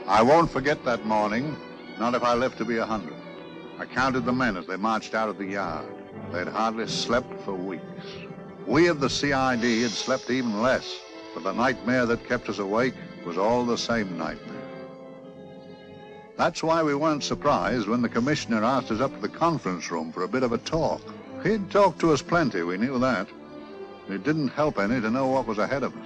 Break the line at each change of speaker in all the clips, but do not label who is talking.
I won't forget that morning, not if I live to be 100. I counted the men as they marched out of the yard. They'd hardly slept for weeks. We of the CID had slept even less, but the nightmare that kept us awake was all the same nightmare. That's why we weren't surprised when the commissioner asked us up to the conference room for a bit of a talk. He'd talked to us plenty, we knew that. It didn't help any to know what was ahead of us.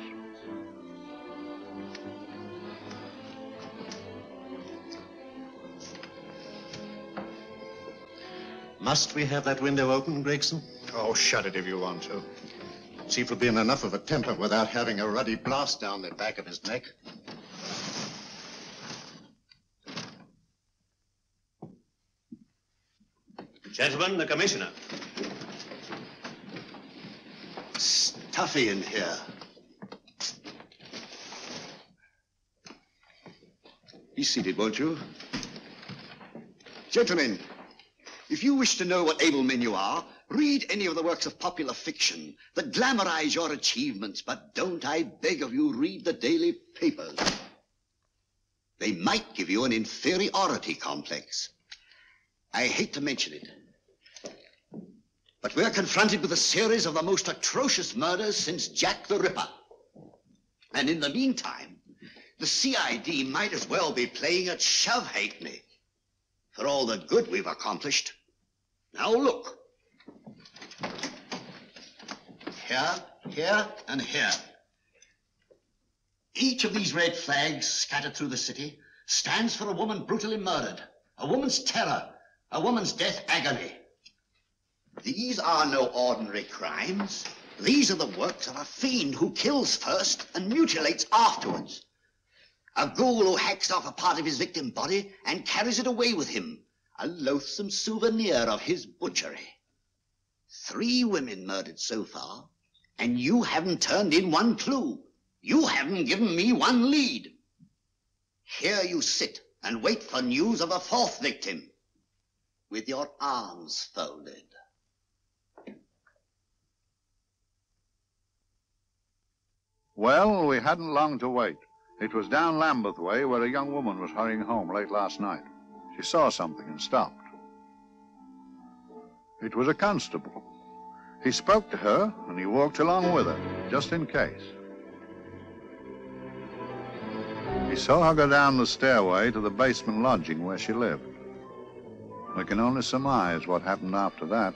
Must we have that window open, Gregson?
Oh, shut it if you want to. Chief will be in enough of a temper without having a ruddy blast down the back of his neck.
Gentlemen, the commissioner.
Stuffy in here. Be seated, won't you? Gentlemen, if you wish to know what able men you are, read any of the works of popular fiction that glamorize your achievements, but don't, I beg of you, read the daily papers. They might give you an inferiority complex. I hate to mention it, but we're confronted with a series of the most atrocious murders since Jack the Ripper. And in the meantime, the CID might as well be playing at shove-halfpenny for all the good we've accomplished. Now look. Here, here, and here. Each of these red flags scattered through the city stands for a woman brutally murdered, a woman's terror, a woman's death agony. These are no ordinary crimes. These are the works of a fiend who kills first and mutilates afterwards. A ghoul who hacks off a part of his victim body and carries it away with him, a loathsome souvenir of his butchery. 3 women murdered so far, and you haven't turned in one clue. You haven't given me one lead. Here you sit and wait for news of a 4th victim, with your arms folded.
Well, we hadn't long to wait. It was down Lambeth Way where a young woman was hurrying home late last night. She saw something and stopped. It was a constable. He spoke to her and he walked along with her, just in case. He saw her go down the stairway to the basement lodging where she lived. We can only surmise what happened after that.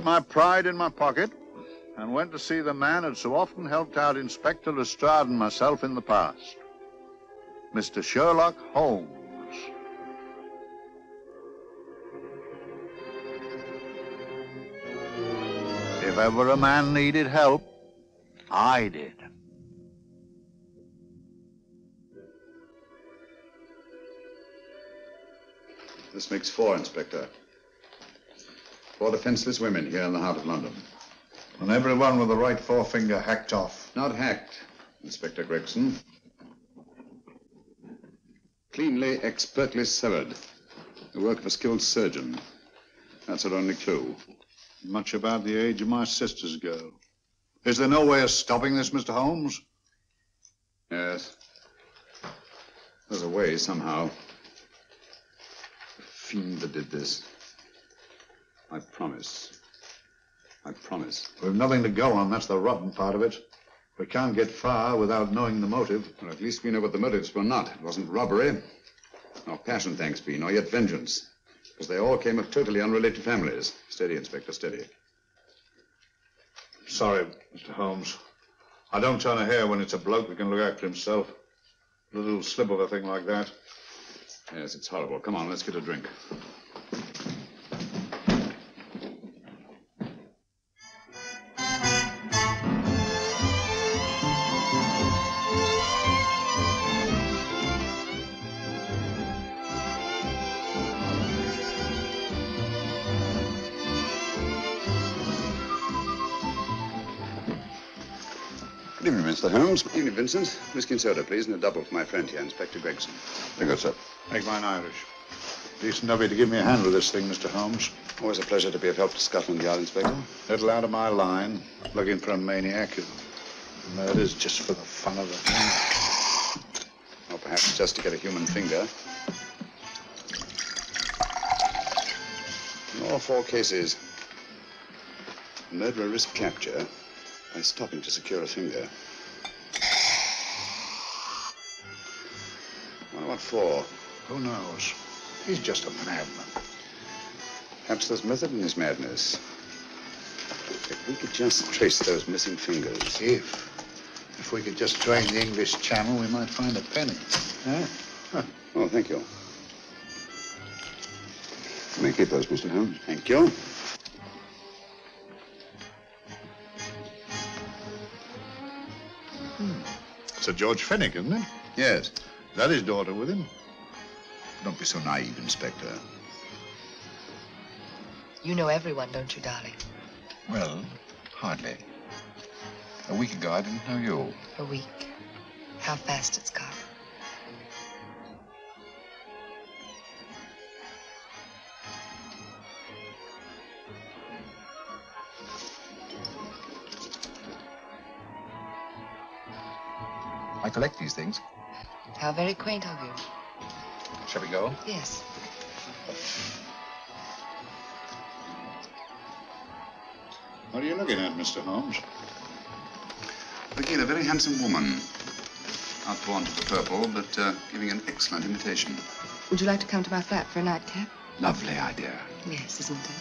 My pride in my pocket and went to see the man who'd so often helped out Inspector Lestrade and myself in the past, Mr. Sherlock Holmes. If ever a man needed help, I did.
This makes 4, Inspector. 4 defenseless women here in the heart of London.
And everyone with the right forefinger hacked off.
Not hacked, Inspector Gregson. Cleanly, expertly severed. The work of a skilled surgeon. That's our only clue.
Much about the age of my sister's girl. Is there no way of stopping this, Mr. Holmes?
Yes. There's a way, somehow. The fiend that did this. I promise. I promise.
We've nothing to go on. That's the rotten part of it. We can't get far without knowing the motive.
Well, at least we know what the motives were not. It wasn't robbery, nor passion, thanks be, nor yet vengeance. Because they all came of totally unrelated families. Steady, Inspector, steady.
Sorry, Mr. Holmes. I don't turn a hair when it's a bloke that can look after himself. A little slip of a thing like that.
Yes, it's horrible. Come on, let's get a drink.
Good evening, Mr. Holmes.
Good evening, Vincent. Whiskey and soda, please, and a double for my friend here, Inspector Gregson.
Very good, sir.
Make mine Irish. Decent of you to give me a hand with this thing, Mr. Holmes.
Always a pleasure to be of help to Scotland Yard, Inspector.
Little out of my line, looking for a maniac who murders just for the fun of the thing.
Or perhaps just to get a human finger. In all 4 cases, the murderer risked capture by stopping to secure a finger. Wonder what for?
Who knows? He's just a madman.
Perhaps there's method in his madness. If we could just trace those missing fingers.
If we could just drain the English Channel, we might find a penny. Huh?
Oh, thank you.
You may keep those, Mr. Holmes.
Thank you.
Sir George Fenwick, isn't it?
Yes.
Is that his daughter with him?
Don't be so naive, Inspector.
You know everyone, don't you, darling?
Well, hardly. A week ago, I didn't know you.
A week. How fast it's gone.
I collect these things.
How very quaint of you.
Shall we go?
Yes.
What are you looking at, Mr. Holmes?
Looking at a very handsome woman. Not born to the purple, but giving an excellent imitation.
Would you like to come to my flat for a nightcap?
Lovely idea.
Yes, isn't it?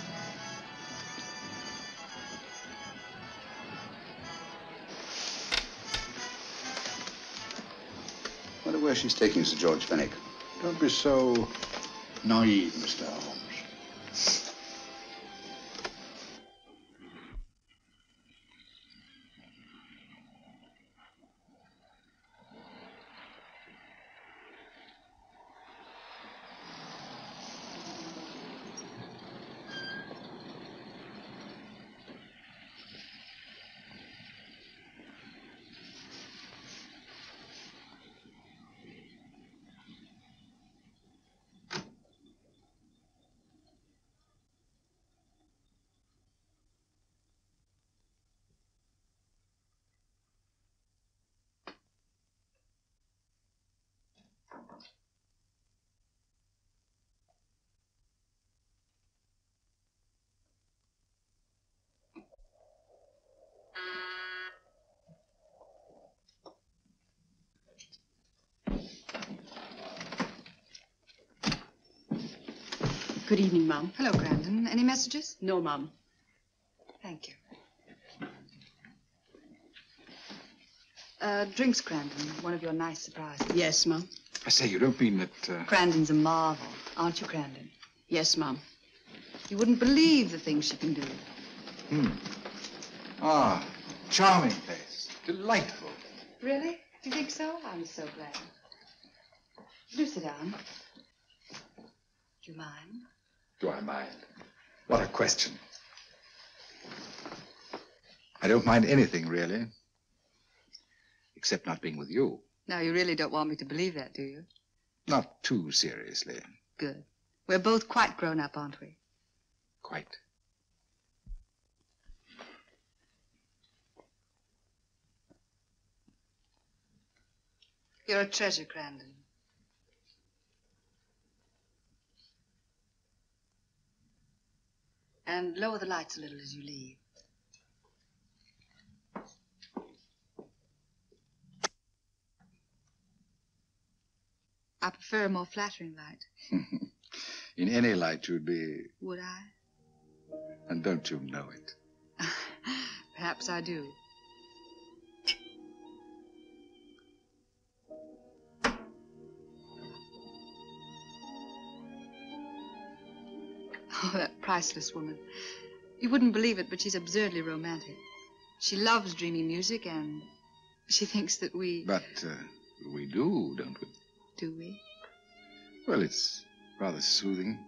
Wonder where she's taking Sir George Fenwick.
Don't be so naive, Mr. Holmes.
Good evening, Mum.
Hello, Grandon. Any messages?
No, Mum.
Thank you. Drinks, Grandon. One of your nice surprises.
Yes, Mum.
I say, you don't mean that...
Grandon's a marvel, aren't you, Grandon?
Yes, Mum.
You wouldn't believe the things she can do.
Ah, charming place. Delightful.
Really? Do you think so? I'm so glad. Do sit down. Do you mind?
Do I mind? What a question. I don't mind anything, really. Except not being with you.
Now, you really don't want me to believe that, do you?
Not too seriously.
Good. We're both quite grown up, aren't we?
Quite.
You're a treasure, Grandon. And lower the lights a little as you leave. I prefer a more flattering light.
In any light, you'd be...
Would I?
And don't you know it?
Perhaps I do. Oh, that priceless woman. You wouldn't believe it, but she's absurdly romantic. She loves dreamy music, and she thinks that we...
But we do, don't we?
Do we?
Well, it's rather soothing,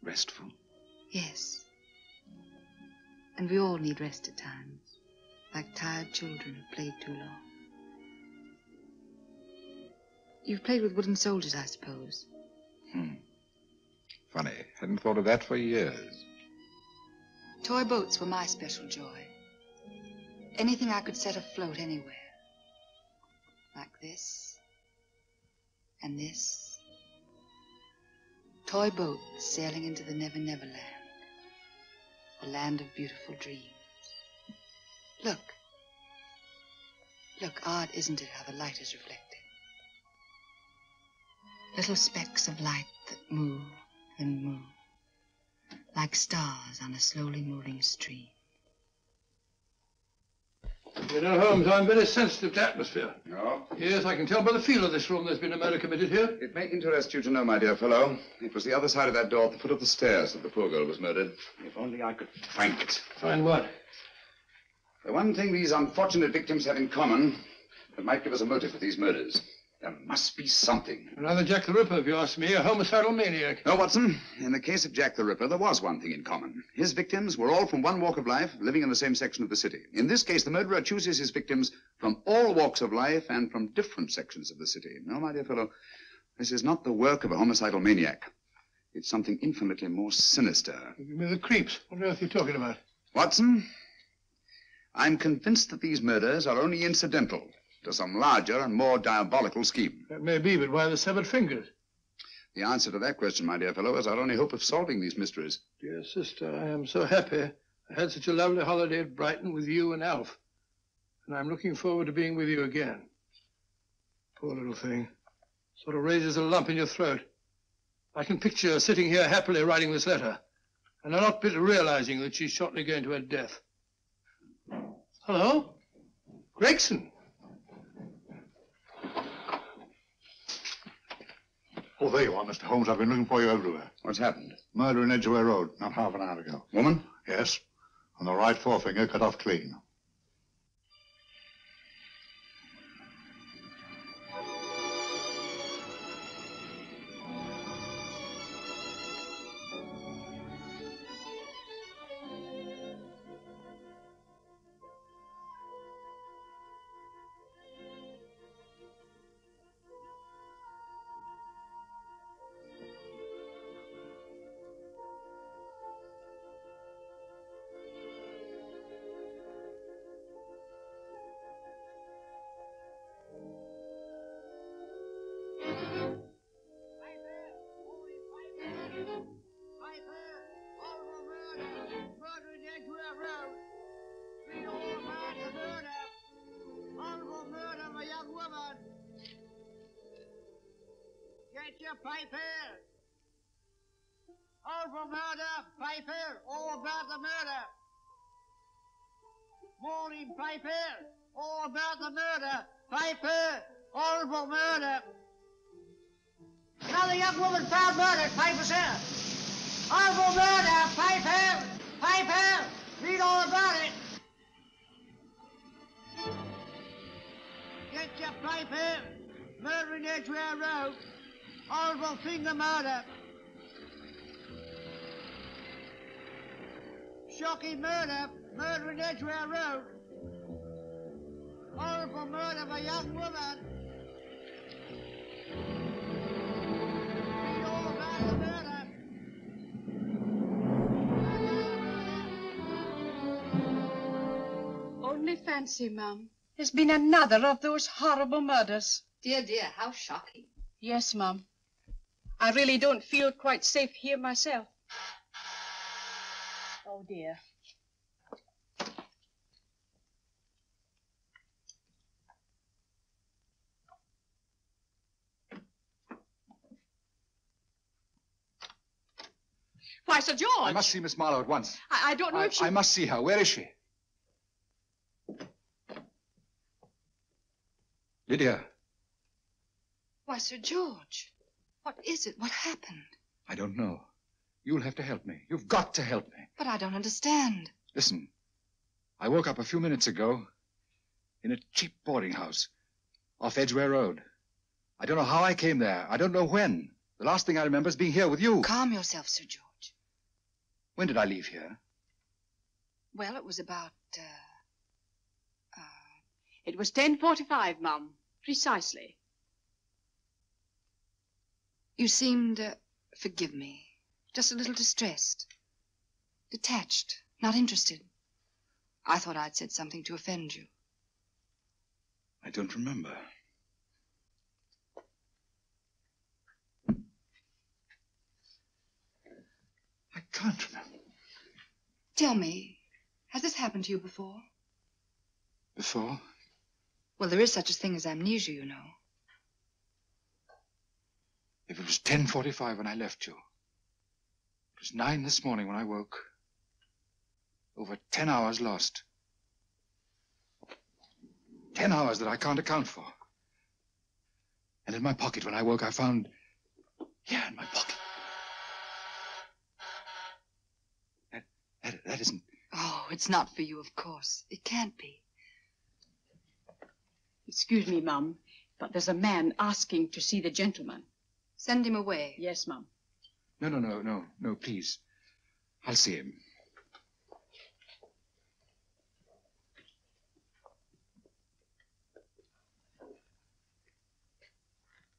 restful.
Yes. And we all need rest at times, like tired children who've played too long. You've played with wooden soldiers, I suppose.
Funny. Hadn't thought of that for years.
Toy boats were my special joy. Anything I could set afloat anywhere. Like this. And this. Toy boats sailing into the Never Never Land. The land of beautiful dreams. Look. Look, odd, isn't it, how the light is reflected? Little specks of light that move and move, like stars on a slowly moving stream.
You know, Holmes, I'm very sensitive to atmosphere.
No?
Yes, I can tell by the feel of this room there's been a murder committed here.
It may interest you to know, my dear fellow, it was the other side of that door at the foot of the stairs that the poor girl was murdered. If only I could find it.
Find what?
The one thing these unfortunate victims have in common that might give us a motive for these murders. There must be something.
Another Jack the Ripper, if you ask me, a homicidal maniac.
No, Watson. In the case of Jack the Ripper, there was one thing in common. His victims were all from one walk of life, living in the same section of the city. In this case, the murderer chooses his victims from all walks of life and from different sections of the city. No, my dear fellow, this is not the work of a homicidal maniac. It's something infinitely more sinister.
Give me the creeps. What on earth are you talking about?
Watson, I'm convinced that these murders are only incidental to some larger and more diabolical scheme.
That may be, but why the severed fingers?
The answer to that question, my dear fellow, is our only hope of solving these mysteries.
Dear sister, I am so happy. I had such a lovely holiday at Brighton with you and Alf. And I'm looking forward to being with you again. Poor little thing. Sort of raises a lump in your throat. I can picture her sitting here happily writing this letter, and I'm not bit realizing that she's shortly going to her death. Hello? Gregson.
Oh, there you are, Mr. Holmes. I've been looking for you everywhere.
What's happened?
Murder in Edgware Road, not half an hour ago.
Woman?
Yes. And the right forefinger cut off clean.
Get your paper! All for murder, paper, all about the murder. Morning paper, all about the murder, paper, all for murder. Another young woman found murdered, paper, sir. All for murder, paper, paper, read all about it. Get your paper, murder in Edgware Road. Horrible finger murder. Shocking murder. Murder in Edgware Road. Horrible murder of a young woman. Read all about the murder.
Only fancy, Mum. There's been another of those horrible murders.
Dear, dear, how shocking.
Yes, Mum. I really don't feel quite safe here myself. Oh, dear. Why, Sir George!
I must see Miss Marlowe at once.
I don't know if she...
I must see her. Where is she? Lydia.
Why, Sir George, what is it? What happened?
I don't know. You'll have to help me. You've got to help me.
But I don't understand.
Listen, I woke up a few minutes ago in a cheap boarding house off Edgware Road. I don't know how I came there. I don't know when. The last thing I remember is being here with you.
Calm yourself, Sir George.
When did I leave here?
Well, it was about,
It was 10:45, Mum. Precisely.
You seemed, forgive me, just a little distressed. Detached, not interested. I thought I'd said something to offend you.
I don't remember. I can't remember.
Tell me, has this happened to you before?
Before?
Well, there is such a thing as amnesia, you know.
If it was 10:45 when I left you, it was 9 this morning when I woke. Over 10 hours lost. 10 hours that I can't account for. And in my pocket when I woke, I found... Here in my pocket. That isn't...
Oh, it's not for you, of course. It can't be.
Excuse me, Mum, but there's a man asking to see the gentleman.
Send him away.
Yes, Mum.
No, please. I'll see him.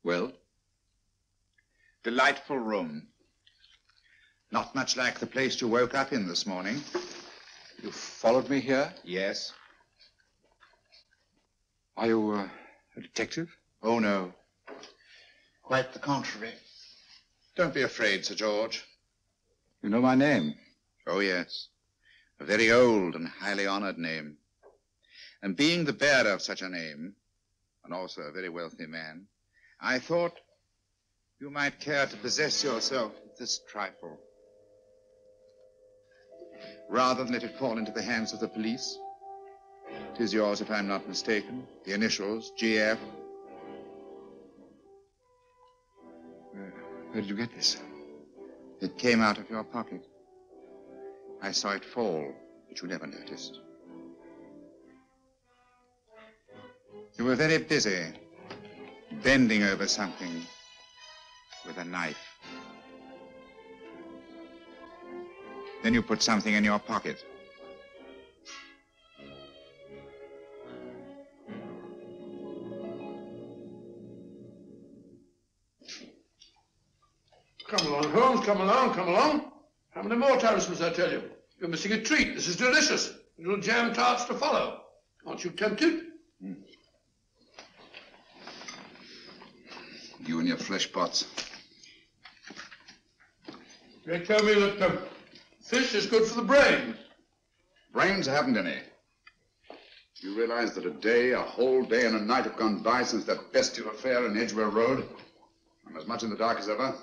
Well? Delightful room. Not much like the place you woke up in this morning.
You followed me here?
Yes.
Are you a detective?
Oh, no. Quite the contrary. Don't be afraid, Sir George.
You know my name?
Oh, yes. A very old and highly honored name. And being the bearer of such a name, and also a very wealthy man, I thought you might care to possess yourself of this trifle. Rather than let it fall into the hands of the police. It is yours, if I'm not mistaken. The initials, GF.
Where did you get this?
It came out of your pocket. I saw it fall, but you never noticed. You were very busy, bending over something with a knife. Then you put something in your pocket.
Come along, Holmes, come along, come along. How many more times must I tell you? You're missing a treat. This is delicious. Little jam tarts to follow. Aren't you tempted?
You and your flesh pots.
They tell me that fish is good for the brain.
Brains haven't any. You realize that a whole day and a night have gone by since that bestial affair in Edgware Road? I'm as much in the dark as ever.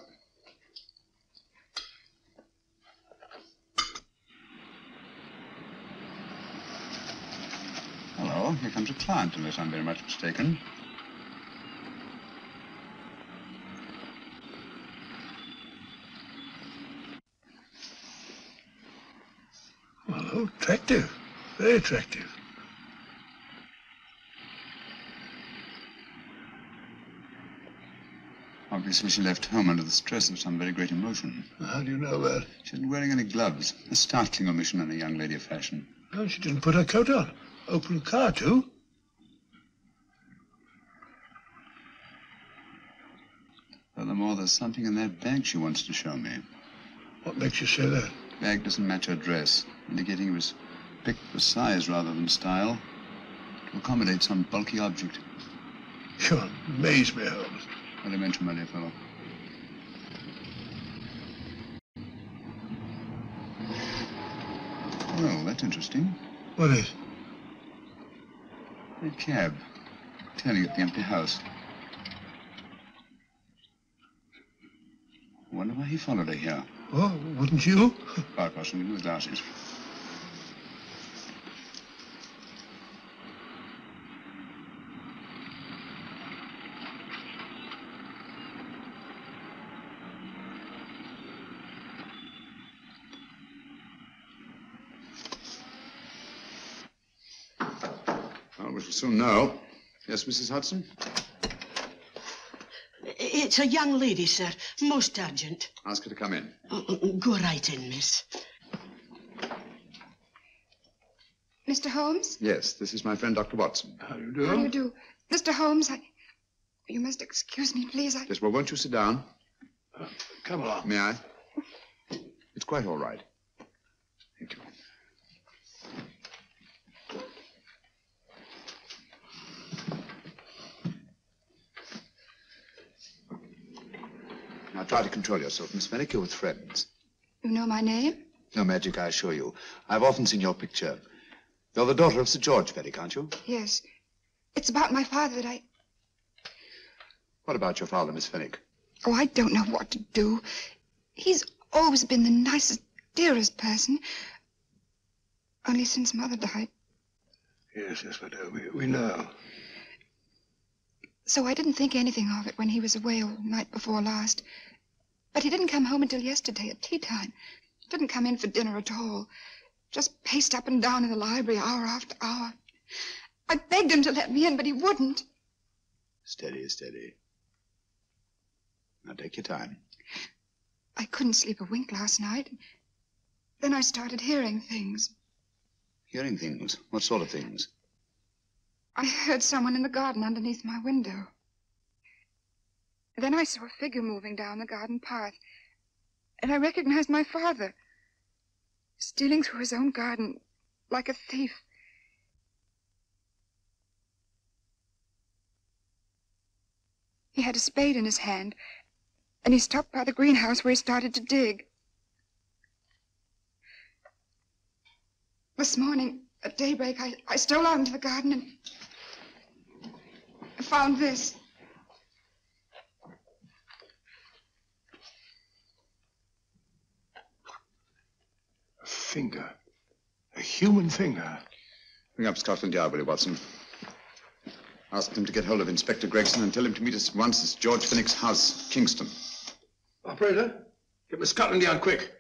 Hello, here comes a client, unless I'm very much mistaken.
Hello, attractive. Very attractive.
Obviously, she left home under the stress of some very great emotion.
How do you know that?
She isn't wearing any gloves. A startling omission in a young lady of fashion.
Oh, she didn't put her coat on. Open car, too.
Furthermore, there's something in that bag she wants to show me.
What makes you say that?
The bag doesn't match her dress, indicating it was picked for size rather than style, to accommodate some bulky object.
You amaze me, Holmes.
What do you mention, my dear fellow? Well, that's interesting.
What is?
A cab, turning at the empty house. I wonder why he followed her here.
Oh, wouldn't you?
Quite possibly with glasses. Well, we shall soon know. Yes, Mrs. Hudson?
It's a young lady, sir. Most urgent.
Ask her to come in.
Go right in, miss.
Mr. Holmes?
Yes, this is my friend, Dr. Watson.
How do you do?
How do you do? Mr. Holmes, you must excuse me, please.
Yes, well, won't you sit down?
Come along.
May I? It's quite all right. Thank you. Now try to control yourself, Miss Fenwick. You're with friends.
You know my name?
No magic, I assure you. I've often seen your picture. You're the daughter of Sir George Fenwick, aren't you?
Yes. It's about my father that I...
What about your father, Miss Fenwick?
Oh, I don't know what to do. He's always been the nicest, dearest person. Only since Mother died.
Yes, we do. We know.
So I didn't think anything of it when he was away all night before last. But he didn't come home until yesterday at tea time. Didn't come in for dinner at all. Just paced up and down in the library hour after hour. I begged him to let me in, but he wouldn't.
Steady, steady. Now take your time.
I couldn't sleep a wink last night. Then I started hearing things.
Hearing things? What sort of things?
I heard someone in the garden underneath my window. Then I saw a figure moving down the garden path, and I recognized my father, stealing through his own garden like a thief. He had a spade in his hand, and he stopped by the greenhouse where he started to dig. This morning, at daybreak, I stole out into the garden and found this.
A finger. A human finger.
Bring up Scotland Yard, will you, Watson? Ask them to get hold of Inspector Gregson and tell him to meet us at once at George Fenwick's house, Kingston.
Operator, get me Scotland Yard quick.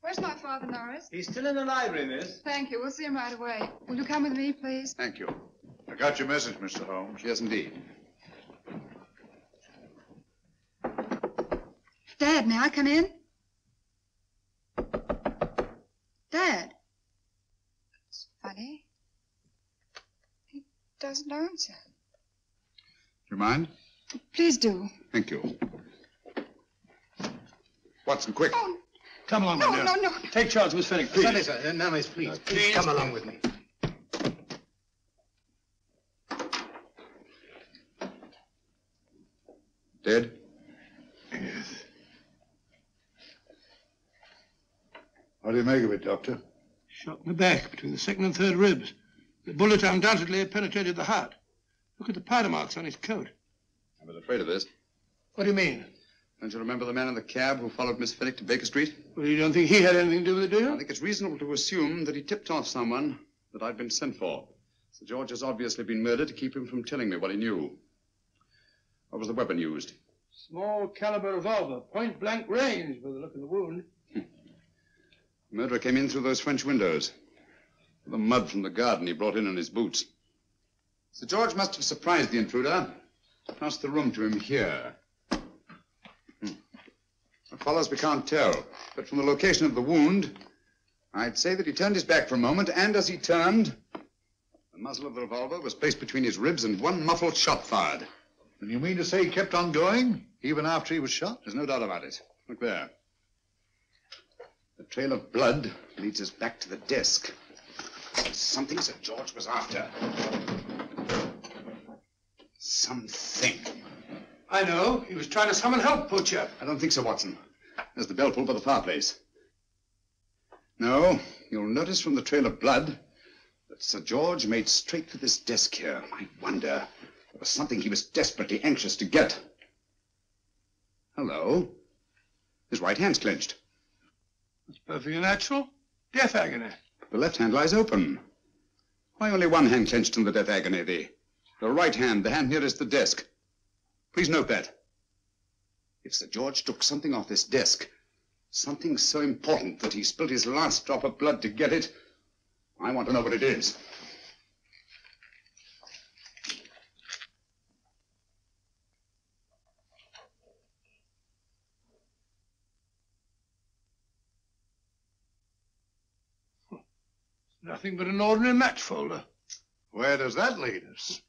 Where's my father, Norris?
He's still in the library, miss.
Thank you. We'll see him right away. Will you come with me, please?
Thank you.
I got your message, Mr. Holmes.
Yes, indeed.
Dad, may I come in? Dad. It's funny. He doesn't answer.
Do you mind?
Please do.
Thank you. Watson, quick.
Oh,
Come along, my dear.
no.
Take charge, Miss Fenwick, please.
Sorry, sir. Now, miss, please. Please come along with me.
Dead?
Yes.
What do you make of it, Doctor?
Shot in the back between the second and third ribs. The bullet undoubtedly had penetrated the heart. Look at the powder marks on his coat.
I was afraid of this.
What do you mean?
Don't you remember the man in the cab who followed Miss Fenwick to Baker Street?
Well, you don't think he had anything to do with it, do you?
I think it's reasonable to assume that he tipped off someone that I'd been sent for. Sir George has obviously been murdered to keep him from telling me what he knew. What was the weapon used?
Small caliber revolver, point blank range, by the look of the wound.
The murderer came in through those French windows. The mud from the garden he brought in his boots. Sir George must have surprised the intruder. Passed the room to him here. What follows we can't tell, but from the location of the wound, I'd say that he turned his back for a moment, and as he turned, the muzzle of the revolver was placed between his ribs and one muffled shot fired.
And you mean to say he kept on going, even after he was shot?
There's no doubt about it. Look there. The trail of blood leads us back to the desk. Something Sir George was after. Something.
I know. He was trying to summon help, poor chap.
I don't think so, Watson. There's the bell pull by the fireplace. No, you'll notice from the trail of blood that Sir George made straight for this desk here. I wonder. There was something he was desperately anxious to get. Hello. His right hand's clenched.
That's perfectly natural. Death agony.
The left hand lies open. Why only one hand clenched in the death agony? The right hand, the hand nearest the desk. Please note that. If Sir George took something off this desk, something so important that he spilled his last drop of blood to get it, I want to know what it is.
Nothing but an ordinary match folder.
Where does that lead us?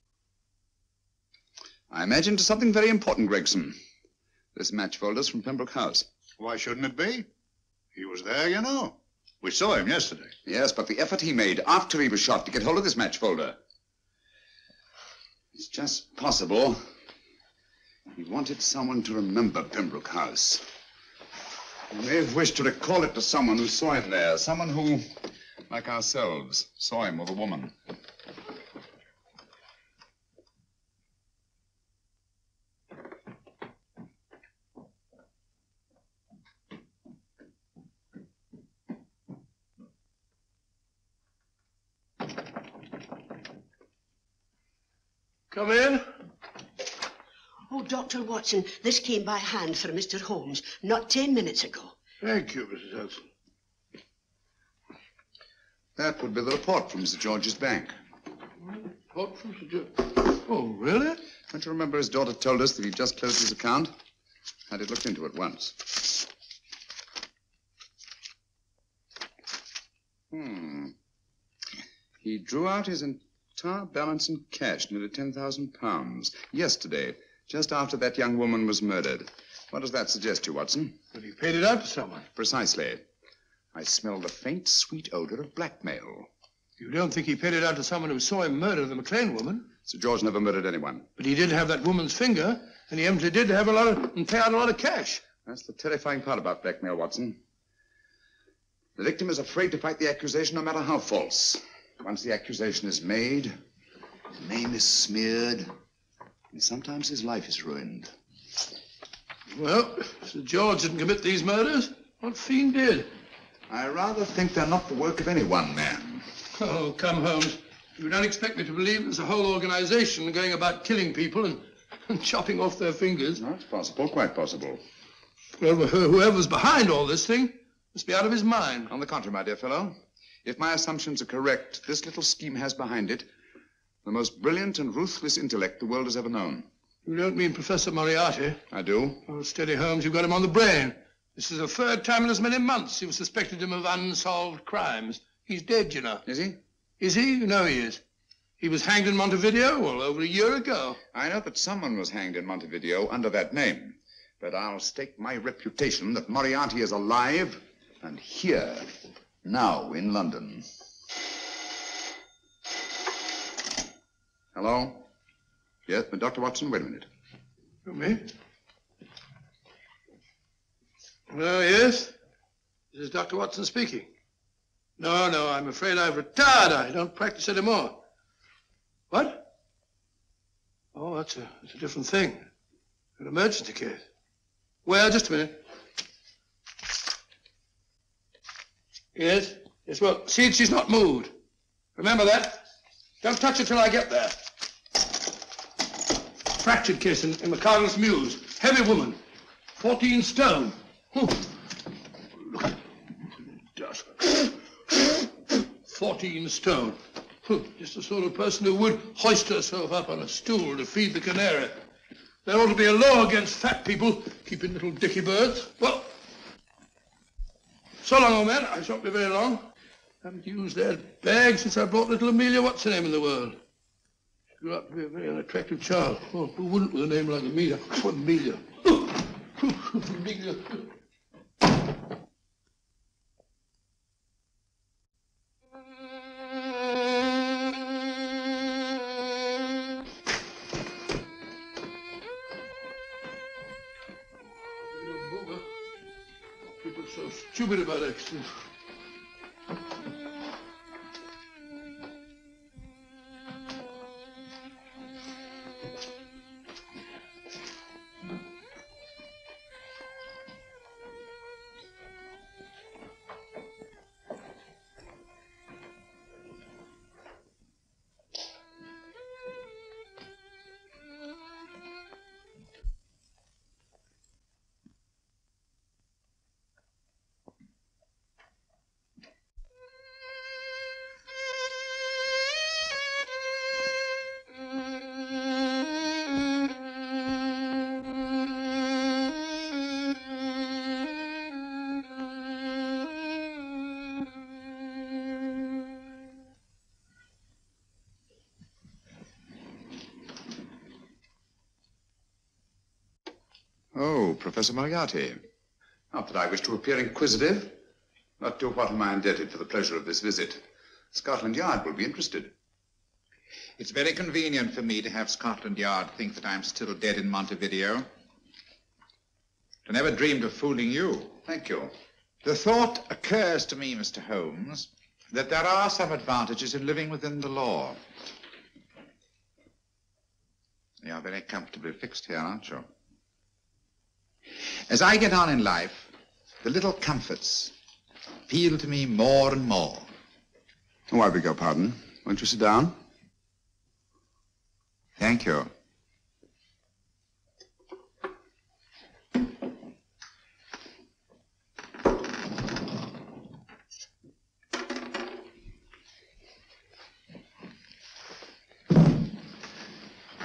I imagine it's something very important, Gregson. This match folder's from Pembroke House.
Why shouldn't it be? He was there, you know. We saw him yesterday.
Yes, but the effort he made after he was shot to get hold of this match folder. It's just possible he wanted someone to remember Pembroke House. He may have wished to recall it to someone who saw him there. Someone who, like ourselves, saw him with a woman.
Come in.
Oh, Dr. Watson, this came by hand for Mr. Holmes not 10 minutes ago.
Thank you, Mrs. Hudson.
That would be the report from Mr. George's bank.
Report from Sir George. Oh, really?
Don't you remember his daughter told us that he'd just closed his account? Had it looked into at once. He drew out his entire balance in cash, nearly £10,000, yesterday, just after that young woman was murdered. What does that suggest to you, Watson?
That he paid it out to someone.
Precisely. I smell the faint, sweet odor of blackmail.
You don't think he paid it out to someone who saw him murder the McLean woman?
Sir George never murdered anyone.
But he did have that woman's finger, and he empty did have and pay out a lot of cash.
That's the terrifying part about blackmail, Watson. The victim is afraid to fight the accusation, no matter how false. Once the accusation is made, his name is smeared, and sometimes his life is ruined.
Well, Sir George didn't commit these murders. What fiend did?
I rather think they're not the work of any one man.
Oh, come, Holmes. You don't expect me to believe there's a whole organization going about killing people and chopping off their fingers.
No, it's possible, quite possible.
Well, whoever's behind all this thing must be out of his mind.
On the contrary, my dear fellow, if my assumptions are correct, this little scheme has behind it the most brilliant and ruthless intellect the world has ever known.
You don't mean Professor Moriarty?
I do.
Oh, steady, Holmes. You've got him on the brain. This is the third time in as many months you've suspected him of unsolved crimes. He's dead, you know.
Is he?
Is he? You know he is. He was hanged in Montevideo, well, over a year ago.
I know that someone was hanged in Montevideo under that name. But I'll stake my reputation that Moriarty is alive and here, now in London. Hello? Yes, but Dr. Watson, wait a minute.
Me? Oh, yes? This is Dr. Watson speaking. No, I'm afraid I've retired. I don't practice anymore. What? Oh, that's a different thing. An emergency case. Well, just a minute. Yes? Yes, well, see she's not moved. Remember that? Don't touch her till I get there. Fractured case in McCardle's Mews. Heavy woman. 14 stone. Look at dust. 14 stone. Just the sort of person who would hoist herself up on a stool to feed the canary. There ought to be a law against fat people keeping little dicky birds. Well, so long, old man. I shan't be very long. Haven't used that bag since I brought little Amelia. What's her name in the world? She grew up to be a very unattractive child. Oh, who wouldn't with a name like Amelia? Oh, Amelia. Amelia. People so stupid about accidents.
Oh, Professor Moriarty. Not that I wish to appear inquisitive, but to what am I indebted for the pleasure of this visit? Scotland Yard will be interested.
It's very convenient for me to have Scotland Yard think that I'm still dead in Montevideo. I never dreamed of fooling you.
Thank you.
The thought occurs to me, Mr. Holmes, that there are some advantages in living within the law. You're very comfortably fixed here, aren't you? As I get on in life, the little comforts appeal to me more and more.
Oh, I beg your pardon. Won't you sit down?
Thank you.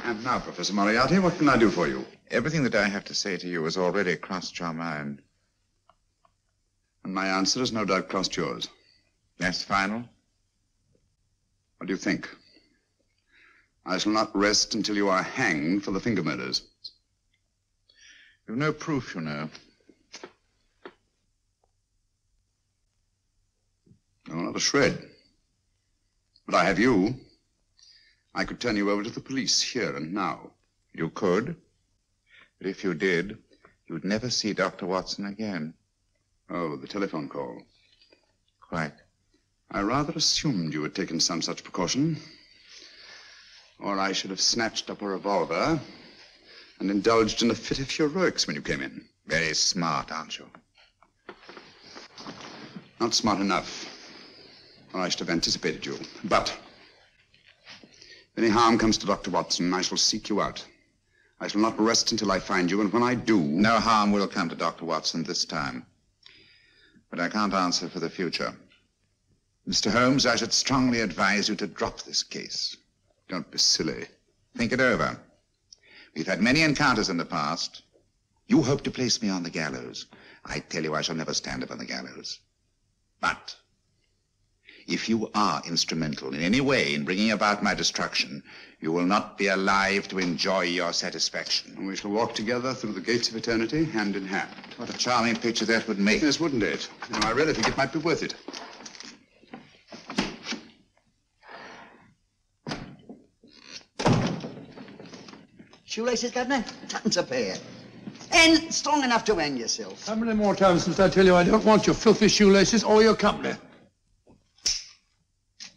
And now, Professor Moriarty, what can I do for you?
Everything that I have to say to you has already crossed your mind.
And my answer has no doubt crossed yours.
That's final?
What do you think? I shall not rest until you are hanged for the finger murders.
You've no proof, you know.
No, not a shred. But I have you. I could turn you over to the police here and now.
You could. But if you did, you'd never see Dr. Watson again.
Oh, the telephone call.
Quite.
I rather assumed you had taken some such precaution. Or I should have snatched up a revolver and indulged in a fit of heroics when you came in.
Very smart, aren't you?
Not smart enough. Or I should have anticipated you. But if any harm comes to Dr. Watson, I shall seek you out. I shall not rest until I find you, and when I do...
No harm will come to Dr. Watson this time. But I can't answer for the future. Mr. Holmes, I should strongly advise you to drop this case.
Don't be silly.
Think it over. We've had many encounters in the past. You hope to place me on the gallows. I tell you I shall never stand up on the gallows. But if you are instrumental in any way in bringing about my destruction, you will not be alive to enjoy your satisfaction.
And we shall walk together through the gates of eternity, hand in hand.
What a charming picture that would make.
Yes, wouldn't it? You know, I really think it might be worth it.
Shoelaces, Governor? Tuppence a pair. And strong enough to hang yourself.
How many more times must I tell you I don't want your filthy shoelaces or your company?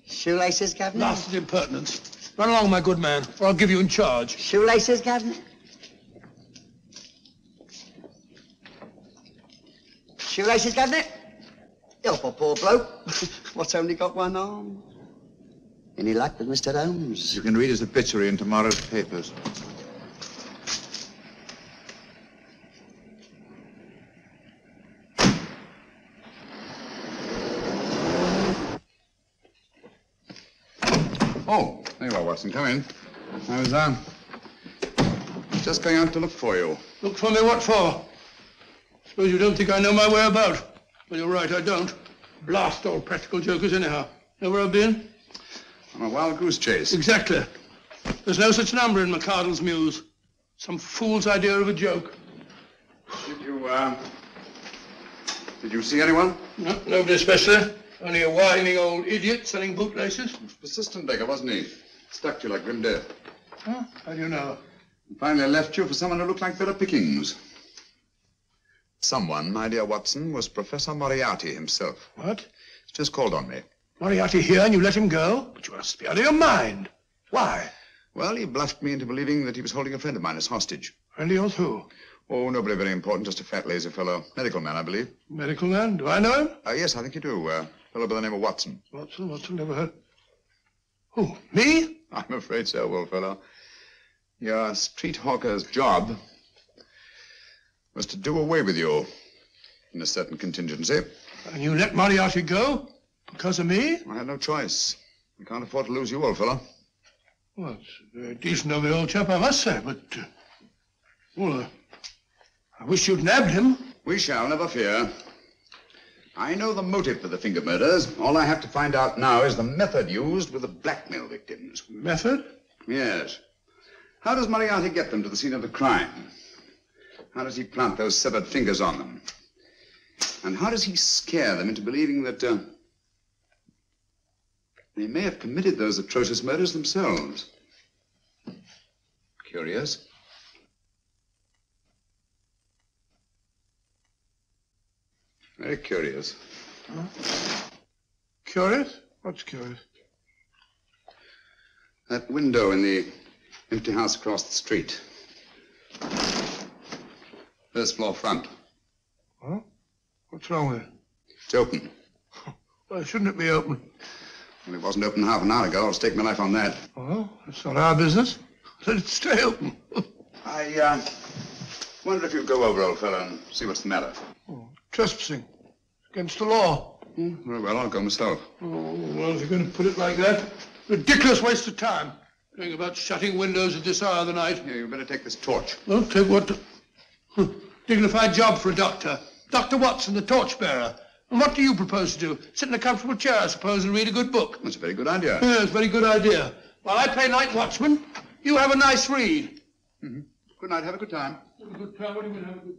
Shoelaces, Governor?
Blasted impertinence. Run along, my good man, or I'll give you in charge.
Shoelaces, Governor? Shoelaces, Governor? Help a poor bloke. What's only got one arm? Any luck with Mr. Holmes?
You can read his obituary in tomorrow's papers.
Oh, there you are, Watson. Come in. I was, just going out to look for you.
Look for me what for? Suppose you don't think I know my way about. Well, you're right, I don't. Blast all practical jokers anyhow. Know where I've been?
On a wild goose chase.
Exactly. There's no such number in McCardle's Muse. Some fool's idea of a joke.
Did you see anyone?
No, nobody especially. Only a whining old idiot selling bootlaces.
Persistent beggar, wasn't he? Stuck to you like grim death.
Huh? How do you know?
And finally left you for someone who looked like Vera Pickings. Someone, my dear Watson, was Professor Moriarty himself.
What?
He's just called on me.
Moriarty here and you let him go? But you must be out of your mind. Why?
Well, he bluffed me into believing that he was holding a friend of mine as hostage.
Friend of yours who?
Oh, nobody very important, just a fat, lazy fellow. Medical man, I believe.
Medical man? Do I know him?
Yes, I think you do. Fellow by the name of Watson.
Watson, never heard. Who, me?
I'm afraid so, old fellow. Your street hawker's job was to do away with you in a certain contingency.
And you let Moriarty go? Because of me?
I had no choice. We can't afford to lose you, old fellow.
Well, it's very decent of the old chap, I must say, but... I wish you'd nabbed him.
We shall, never fear. I know the motive for the finger murders. All I have to find out now is the method used with the blackmail victims.
Method?
Yes. How does Moriarty get them to the scene of the crime? How does he plant those severed fingers on them? And how does he scare them into believing that they may have committed those atrocious murders themselves? Curious. Very curious.
Huh? Curious? What's curious?
That window in the empty house across the street. First floor front.
Huh? What's wrong with it?
It's open.
Why shouldn't it be open?
Well, it wasn't open half an hour ago. I'll stake my life on that.
Oh, it's not our business. Let it stay open.
I wonder if you'd go over, old fellow, and see what's the matter.
Oh, trespassing. Against the law.
Very well, I'll go myself.
Oh, well, if you're going to put it like that, ridiculous waste of time. Going about shutting windows at this hour of the night.
Here, you better take this torch.
Well, take what? Dignified job for a doctor. Dr. Watson, the torchbearer. And what do you propose to do? Sit in a comfortable chair, I suppose, and read a good book?
That's a very good idea.
Yes, very good idea. While I play night watchman, you have a nice read.
Mm-hmm. Good night. Have a good time.
Have a good time. What do you mean, have a good...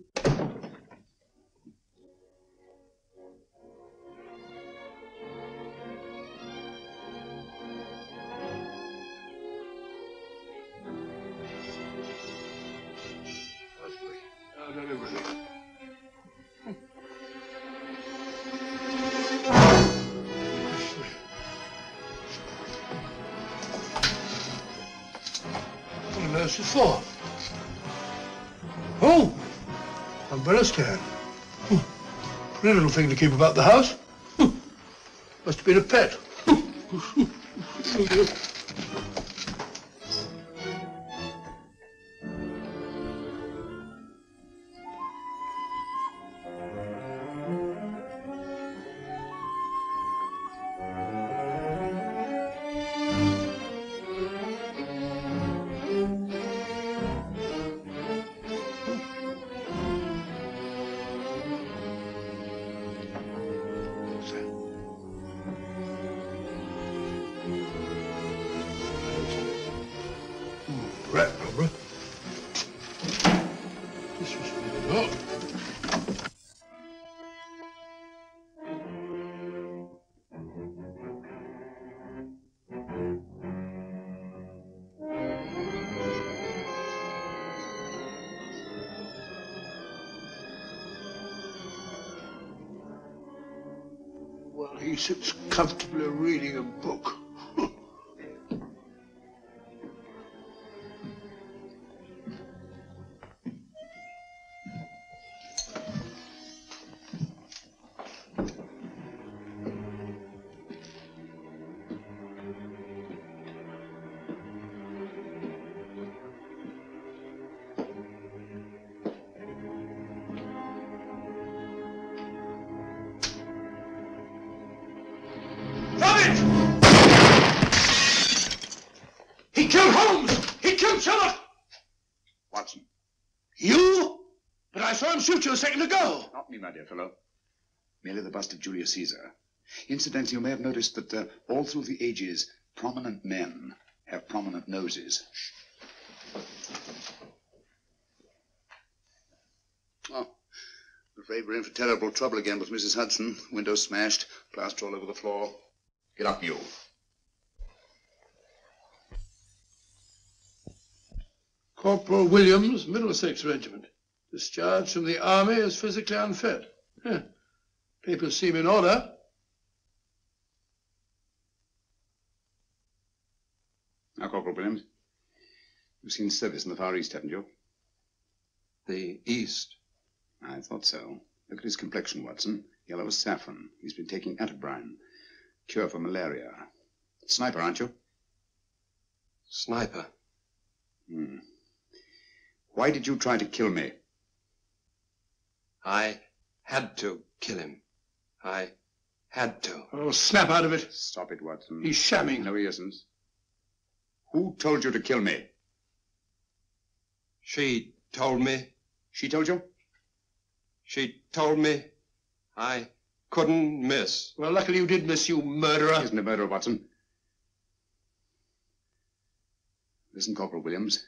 I've done everything. What on earth is it for? Oh! Umbrella stand. Pretty little thing to keep about the house. Must have been a pet. Rat rubber. This was... Oh. While he sits comfortably reading a book. He killed Holmes! He killed Sherlock!
Watson.
You? But I saw him shoot you a second ago.
Not me, my dear fellow. Merely the bust of Julius Caesar. Incidentally, you may have noticed that all through the ages, prominent men have prominent noses. Oh, I'm afraid we're in for terrible trouble again with Mrs. Hudson. Window smashed, plaster all over the floor. Get up, you.
Corporal Williams, Middlesex Regiment. Discharged from the army as physically unfit. Papers seem in order.
Now, Corporal Williams, you've seen service in the Far East, haven't you?
The East?
I thought so. Look at his complexion, Watson. Yellow as saffron. He's been taking Atabrine. Cure for malaria. Sniper, aren't you?
Sniper.
Why did you try to kill me?
I had to kill him. I had to.
Oh, snap out of it.
Stop it, Watson.
He's shamming.
No, he isn't. Who told you to kill me?
She told me.
She told you?
She told me I couldn't miss.
Well, luckily you did miss, you murderer.
He isn't a murderer, Watson. Listen, Corporal Williams.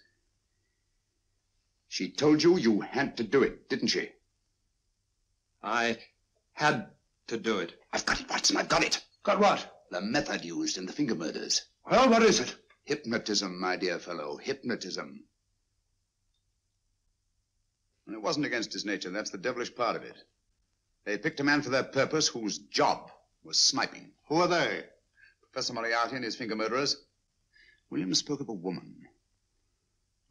She told you you had to do it, didn't she?
I had to do it.
I've got it, Watson, I've got it.
Got what?
The method used in the finger murders.
Well, what is it?
Hypnotism, my dear fellow, hypnotism. And it wasn't against his nature, that's the devilish part of it. They picked a man for their purpose whose job was sniping.
Who are they?
Professor Moriarty and his finger murderers. Williams spoke of a woman.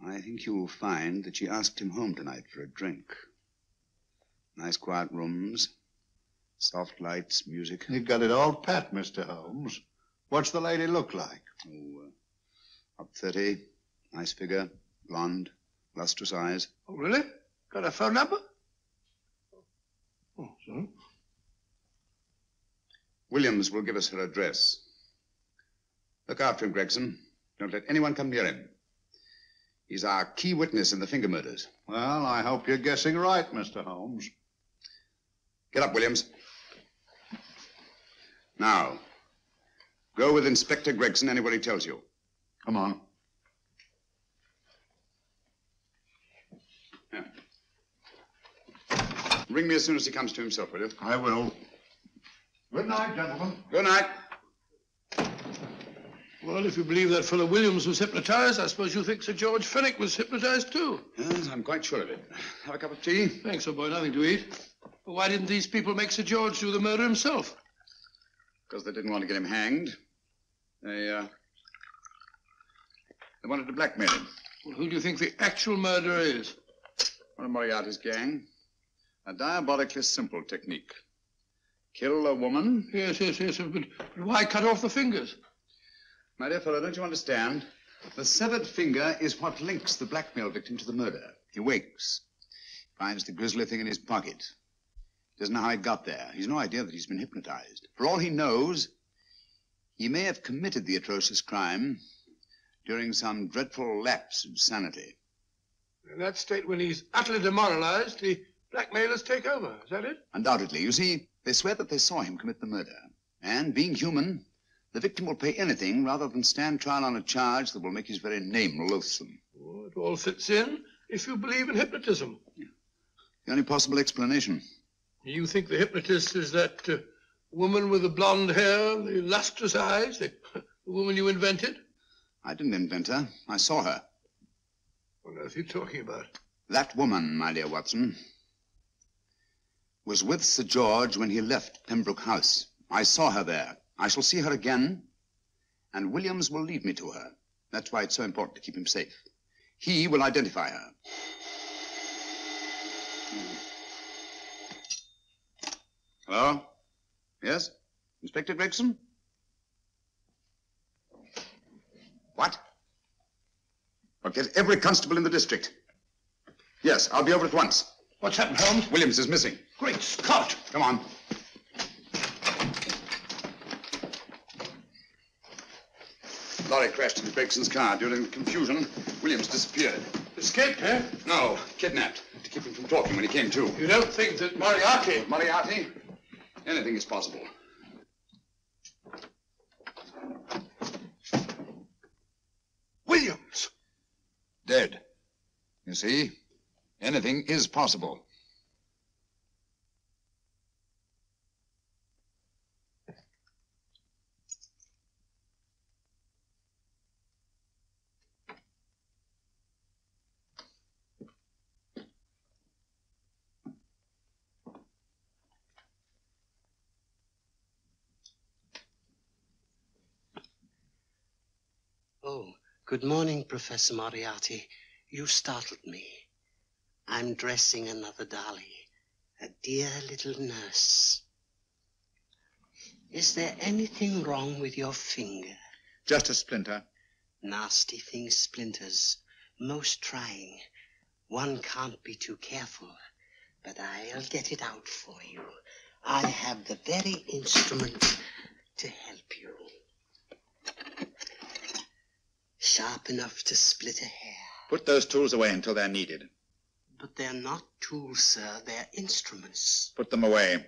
I think you'll find that she asked him home tonight for a drink. Nice quiet rooms, soft lights, music.
You've got it all pat, Mr. Holmes. What's the lady look like?
Oh, up 30, nice figure, blonde, lustrous eyes.
Oh, really? Got a phone number? Oh, so?
Williams will give us her address. Look after him, Gregson. Don't let anyone come near him. He's our key witness in the finger murders.
Well, I hope you're guessing right, Mr. Holmes.
Get up, Williams. Now, go with Inspector Gregson anywhere he tells you.
Come on.
Yeah. Ring me as soon as he comes to himself, will you?
I will. Good night, gentlemen.
Good night.
Well, if you believe that fellow Williams was hypnotized, I suppose you think Sir George Fenwick was hypnotized too.
Yes, I'm quite sure of it. Have a cup of tea?
Thanks, old boy. Nothing to eat. Well, why didn't these people make Sir George do the murder himself?
Because they didn't want to get him hanged. They wanted to blackmail him.
Well, who do you think the actual murderer is?
One of Moriarty's gang. A diabolically simple technique. Kill a woman.
Yes, but why cut off the fingers?
My dear fellow, don't you understand? The severed finger is what links the blackmail victim to the murder. He wakes, finds the grisly thing in his pocket. He doesn't know how it got there. He's no idea that he's been hypnotized. For all he knows, he may have committed the atrocious crime during some dreadful lapse of sanity.
In that state, when he's utterly demoralized, the blackmailers take over. Is that it?
Undoubtedly. You see, they swear that they saw him commit the murder. And being human, the victim will pay anything rather than stand trial on a charge that will make his very name loathsome.
Oh, it all fits in if you believe in hypnotism.
Yeah. The only possible explanation.
You think the hypnotist is that woman with the blonde hair, the lustrous eyes, the woman you invented?
I didn't invent her. I saw her.
What on earth are you talking about?
That woman, my dear Watson, was with Sir George when he left Pembroke House. I saw her there. I shall see her again, and Williams will lead me to her. That's why it's so important to keep him safe. He will identify her. Hello? Yes? Inspector Gregson? What? I'll get every constable in the district. Yes, I'll be over at once.
What's happened, Holmes?
Williams is missing.
Great Scott!
Come on. Lorry crashed into Gregson's car. During the confusion, Williams disappeared.
Escaped, eh?
No, kidnapped. To keep him from talking when he came to.
You don't think that Moriarty...
With Moriarty? Anything is possible.
Williams!
Dead. You see, anything is possible.
Oh, good morning, Professor Moriarty. You startled me. I'm dressing another dolly, a dear little nurse. Is there anything wrong with your finger?
Just a splinter.
Nasty thing, splinters. Most trying. One can't be too careful, but I'll get it out for you. I have the very instrument to help you. Sharp enough to split a hair.
Put those tools away until they're needed.
But they're not tools, sir. They're instruments.
Put them away.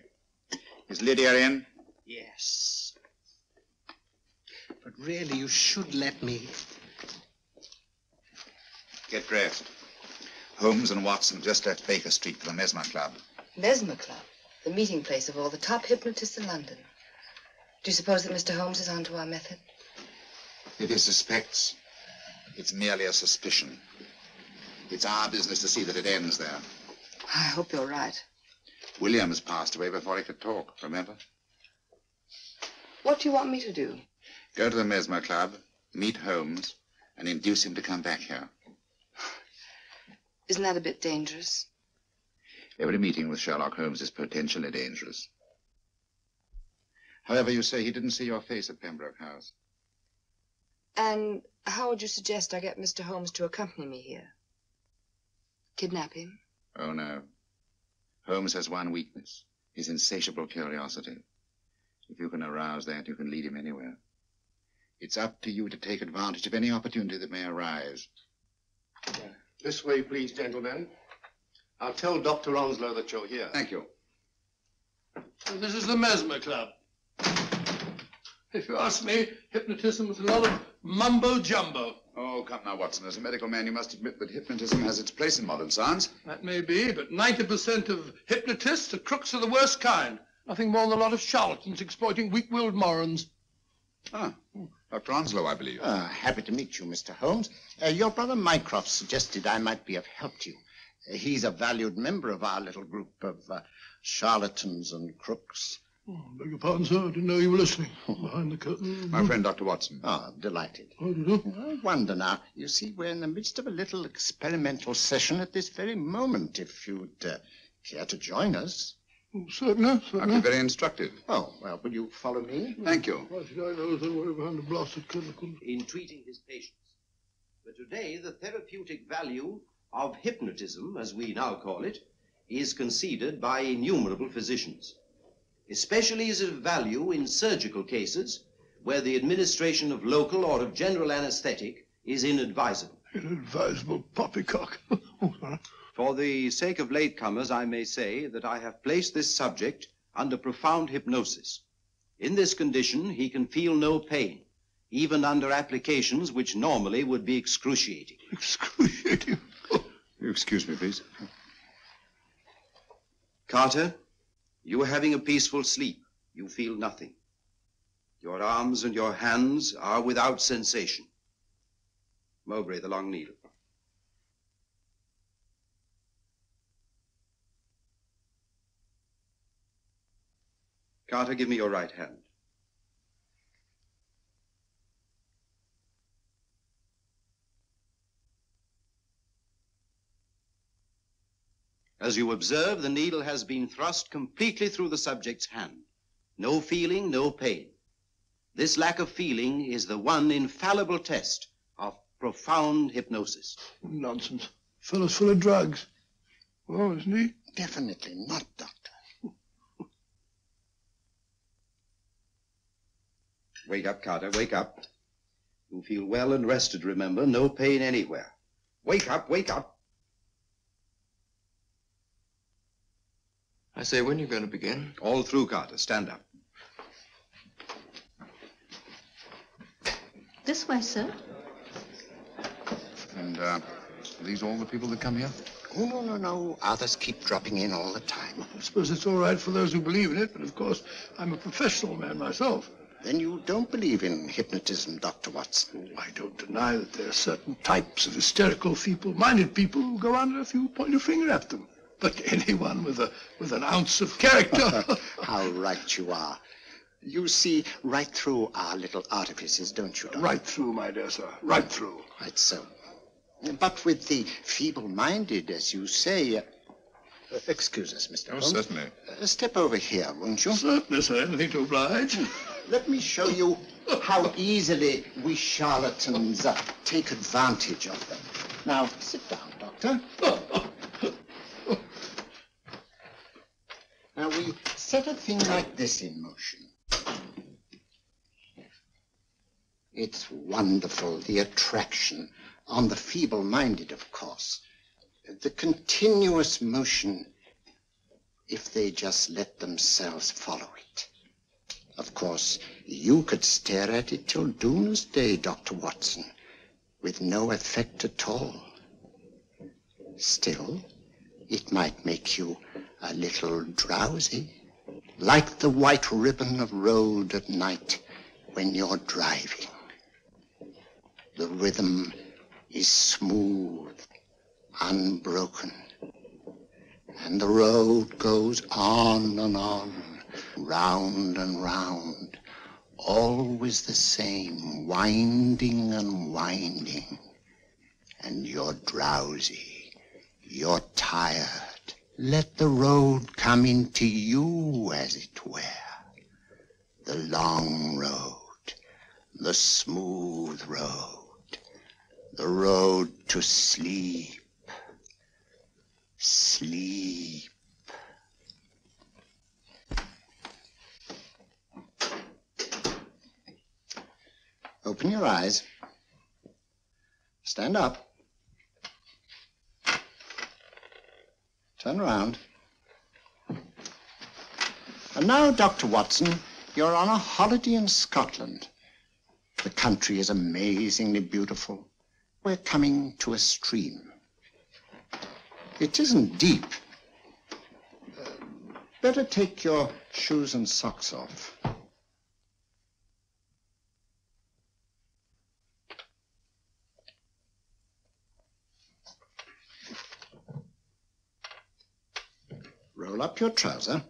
Is Lydia in?
Yes. But really, you should let me.
Get dressed. Holmes and Watson just left Baker Street for the Mesmer Club.
Mesmer Club? The meeting place of all the top hypnotists in London. Do you suppose that Mr. Holmes is onto our method?
If he suspects, it's merely a suspicion. It's our business to see that it ends there.
I hope you're right.
Williams passed away before he could talk, remember?
What do you want me to do?
Go to the Mesmer Club, meet Holmes, and induce him to come back here.
Isn't that a bit dangerous?
Every meeting with Sherlock Holmes is potentially dangerous. However, you say he didn't see your face at Pembroke House.
And how would you suggest I get Mr. Holmes to accompany me here? Kidnap him?
Oh, no. Holmes has one weakness, his insatiable curiosity. If you can arouse that, you can lead him anywhere. It's up to you to take advantage of any opportunity that may arise.
This way, please, gentlemen. I'll tell Dr. Onslow that you're here.
Thank you.
This is the Mesmer Club. If you ask me, hypnotism is a lot of mumbo-jumbo.
Oh, come now, Watson. As a medical man, you must admit that hypnotism has its place in modern science.
That may be, but 90% of hypnotists are crooks of the worst kind. Nothing more than a lot of charlatans exploiting weak-willed morons.
Ah, Dr. Onslow, I believe.
Happy to meet you, Mr. Holmes. Your brother Mycroft suggested I might be of help to you. He's a valued member of our little group of charlatans and crooks.
Oh, beg your pardon, sir. I didn't know you were listening. Behind the curtain.
My friend, Dr. Watson.
Oh, delighted.
How do you do?
I wonder now. You see, we're in the midst of a little experimental session at this very moment. If you'd care to join us.
Oh, certainly, certainly.
That'd be very instructive.
Oh, well, will you follow me?
Thank you.
Why should I know somewhere behind the blasted curtain?
In treating his patients. But today, the therapeutic value of hypnotism, as we now call it, is conceded by innumerable physicians. Especially is it of value in surgical cases where the administration of local or of general anesthetic is inadvisable.
Inadvisable poppycock. Oh, sorry.
For the sake of latecomers, I may say that I have placed this subject under profound hypnosis. In this condition, he can feel no pain, even under applications which normally would be excruciating.
Excruciating?
Excuse me, please.
Carter, you are having a peaceful sleep. You feel nothing. Your arms and your hands are without sensation. Mowbray, the long needle. Carter, give me your right hand. As you observe, the needle has been thrust completely through the subject's hand. No feeling, no pain. This lack of feeling is the one infallible test of profound hypnosis.
Nonsense. Fellow's full of drugs. Oh, isn't he?
Definitely not, Doctor.
Wake up, Carter, wake up. You feel well and rested, remember. No pain anywhere. Wake up, wake up.
I say, when are you going to begin?
All through, Carter. Stand up.
This way, sir.
And, are these all the people that come here?
Oh, no. Others keep dropping in all the time.
I suppose it's all right for those who believe in it, but of course, I'm a professional man myself.
Then you don't believe in hypnotism, Dr. Watson?
I don't deny that there are certain types of hysterical, feeble-minded people who go under if you point your finger at them. But anyone with an ounce of character...
How right you are. You see right through our little artifices, don't you, Doctor?
Right through, my dear sir. Right through.
Right so. But with the feeble-minded, as you say... excuse us, Mr. Holmes.
Certainly.
Step over here, won't you?
Certainly, sir. Anything to oblige.
Let me show you how easily we charlatans take advantage of them. Now, sit down, Doctor. Now, we set a thing like this in motion. It's wonderful, the attraction on the feeble-minded, of course. The continuous motion, if they just let themselves follow it. Of course, you could stare at it till doomsday, Dr. Watson, with no effect at all. Still, it might make you a little drowsy, like the white ribbon of road at night when you're driving. The rhythm is smooth, unbroken, and the road goes on and on, round and round, always the same, winding and winding. And you're drowsy, you're tired. Let the road come into you, as it were. The long road, the smooth road, the road to sleep. Sleep. Open your eyes. Stand up. Turn around. And now, Dr. Watson, you're on a holiday in Scotland. The country is amazingly beautiful. We're coming to a stream. It isn't deep. Better take your shoes and socks off. Roll up your trouser.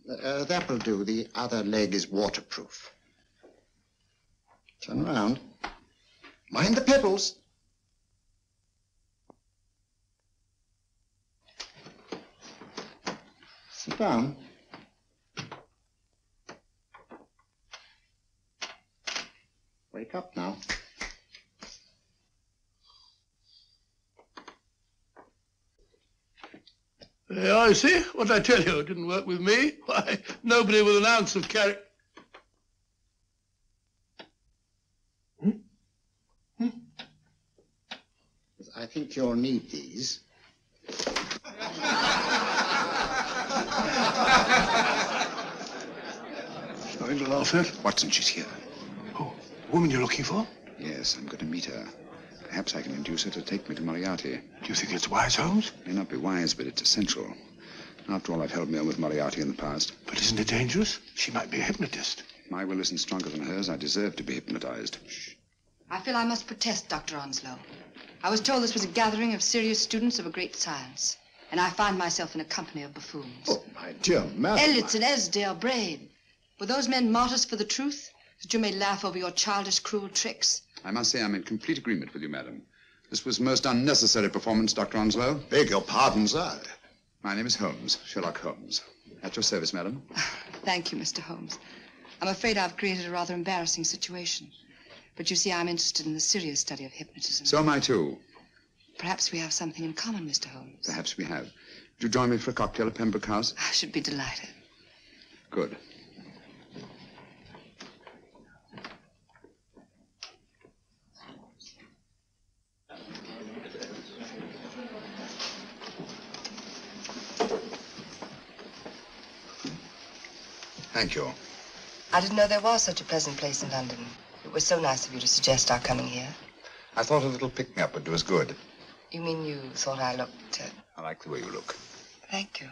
That will do. The other leg is waterproof. Turn around. Mind the pebbles. Sit down. Wake up now.
I see. What I tell you, it didn't work with me. Why, nobody with an ounce of character.
I think you'll need these.
Nothing to laugh at.
Watson, she's here.
Oh, the woman you're looking for?
Yes, I'm going to meet her. Perhaps I can induce her to take me to Moriarty.
Do you think it's wise, Holmes?
It may not be wise, but it's essential. After all, I've held me on with Moriarty in the past.
But isn't it dangerous? She might be a hypnotist.
My will isn't stronger than hers. I deserve to be hypnotized.
I feel I must protest, Dr. Onslow. I was told this was a gathering of serious students of a great science, and I find myself in a company of buffoons.
Oh, my dear madam.
Elliots and Esdale, Braid. Were those men martyrs for the truth, that you may laugh over your childish, cruel tricks?
I must say I'm in complete agreement with you, madam. This was most unnecessary performance, Dr. Onslow.
Beg your pardon, sir.
My name is Holmes, Sherlock Holmes. At your service, madam.
Thank you, Mr. Holmes. I'm afraid I've created a rather embarrassing situation. But you see, I'm interested in the serious study of hypnotism.
So am I, too.
Perhaps we have something in common, Mr. Holmes.
Perhaps we have. Would you join me for a cocktail at Pembroke House?
I should be delighted.
Good.
Thank you.
I didn't know there was such a pleasant place in London. It was so nice of you to suggest our coming here.
I thought a little pick-me-up would do us good.
You mean you thought I looked...
I like the way you look.
Thank you.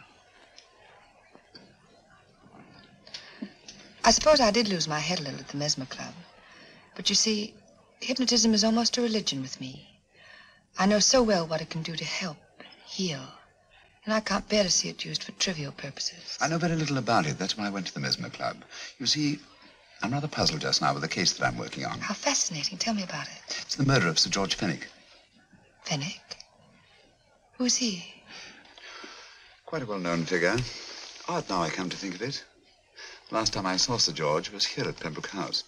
I suppose I did lose my head a little at the Mesmer Club. But you see, hypnotism is almost a religion with me. I know so well what it can do to help, heal. And I can't bear to see it used for trivial purposes.
I know very little about it. That's why I went to the Mesmer Club. You see, I'm rather puzzled just now with the case that I'm working on.
How fascinating. Tell me about it.
It's the murder of Sir George Fenwick.
Fenwick? Who's he?
Quite a well-known figure. Odd now I come to think of it. Last time I saw Sir George was here at Pembroke House.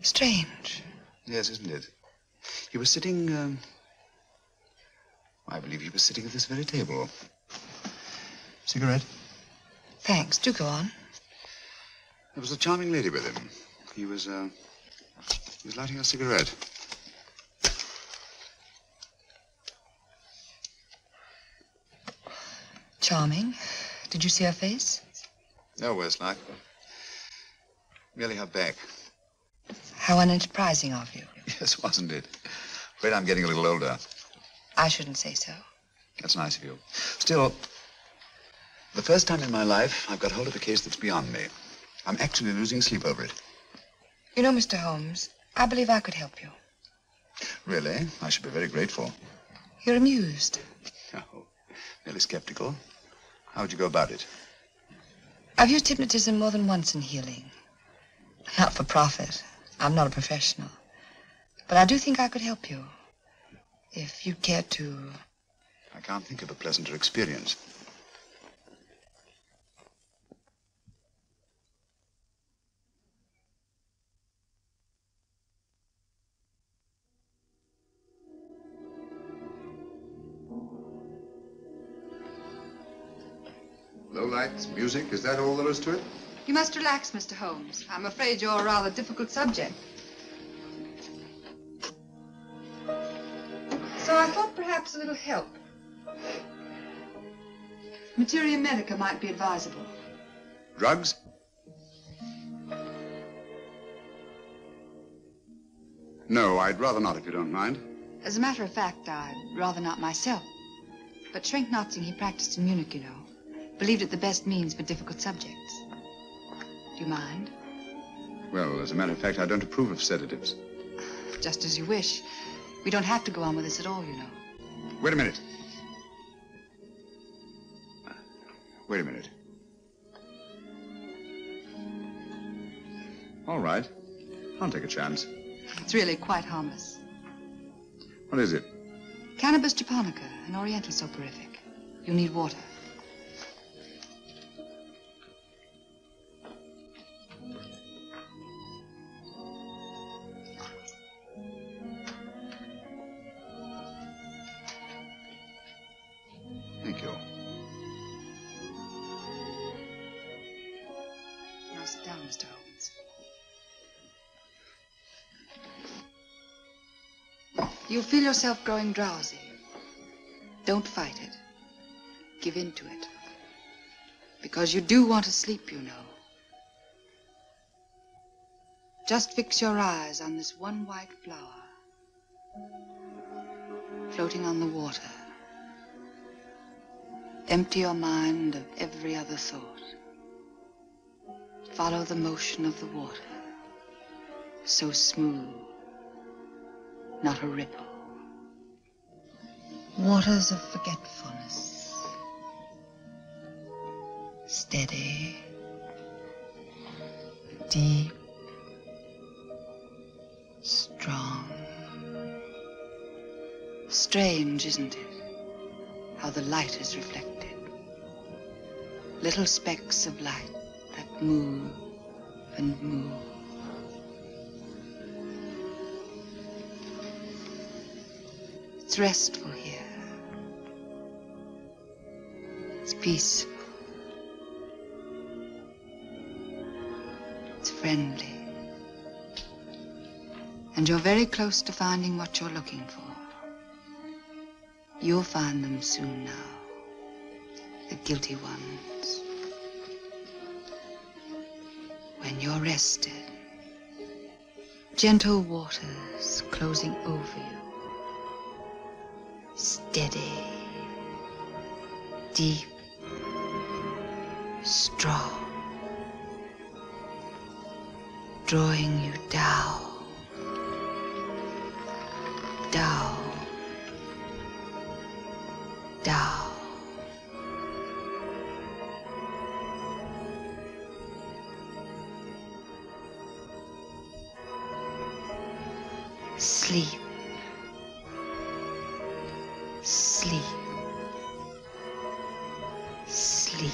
Strange.
Yes, isn't it? He was sitting, I believe he was sitting at this very table. Cigarette?
Thanks. Do go on.
There was a charming lady with him. He was lighting a cigarette.
Charming. Did you see her face?
No worse luck. Merely her back.
How unenterprising of you.
Yes, wasn't it? Afraid I'm getting a little older.
I shouldn't say so.
That's nice of you. Still, the first time in my life, I've got hold of a case that's beyond me. I'm actually losing sleep over it.
You know, Mr. Holmes, I believe I could help you.
Really? I should be very grateful.
You're amused.
Oh, merely skeptical. How would you go about it?
I've used hypnotism more than once in healing. Not for profit. I'm not a professional. But I do think I could help you. If you'd care to...
I can't think of a pleasanter experience. Low lights, music, is that all there is to it?
You must relax, Mr. Holmes. I'm afraid you're a rather difficult subject. So I thought perhaps a little help. Materia medica might be advisable.
Drugs? No, I'd rather not, if you don't mind.
As a matter of fact, I'd rather not myself. But Schrenk-Notzing, he practiced in Munich, you know. Believed it the best means for difficult subjects. Do you mind?
Well, as a matter of fact, I don't approve of sedatives.
Just as you wish. We don't have to go on with this at all, you know.
Wait a minute. Wait a minute. All right. I'll take a chance.
It's really quite harmless.
What is it?
Cannabis japonica, an oriental soporific. You'll need water.
Thank you.
Now sit down, Mr. Holmes. You'll feel yourself growing drowsy. Don't fight it. Give in to it. Because you do want to sleep, you know. Just fix your eyes on this one white flower floating on the water. Empty your mind of every other thought. Follow the motion of the water. So smooth, not a ripple. Waters of forgetfulness. Steady, deep, strong. Strange, isn't it? How the light is reflected. Little specks of light that move and move. It's restful here. It's peaceful. It's friendly. And you're very close to finding what you're looking for. You'll find them soon now. The guilty ones. When you're rested, gentle waters closing over you. Steady, deep, strong, drawing you down, down, down. Sleep. Sleep. Sleep.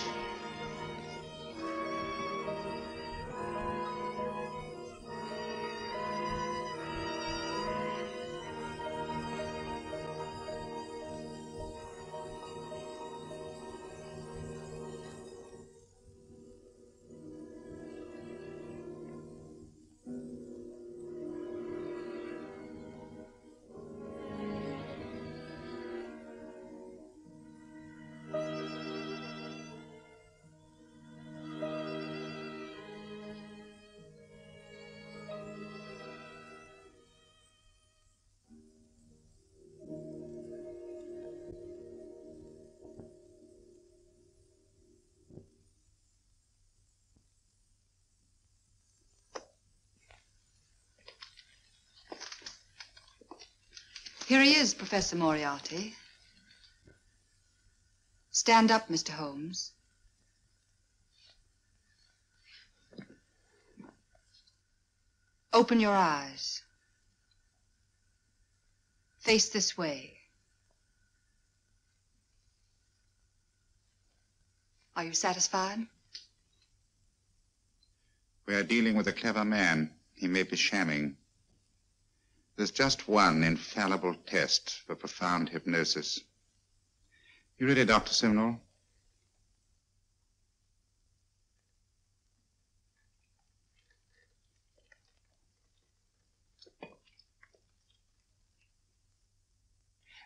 Here he is, Professor Moriarty. Stand up, Mr. Holmes. Open your eyes. Face this way. Are you satisfied?
We are dealing with a clever man. He may be shamming. There's just one infallible test for profound hypnosis. You ready, Dr. Simnel?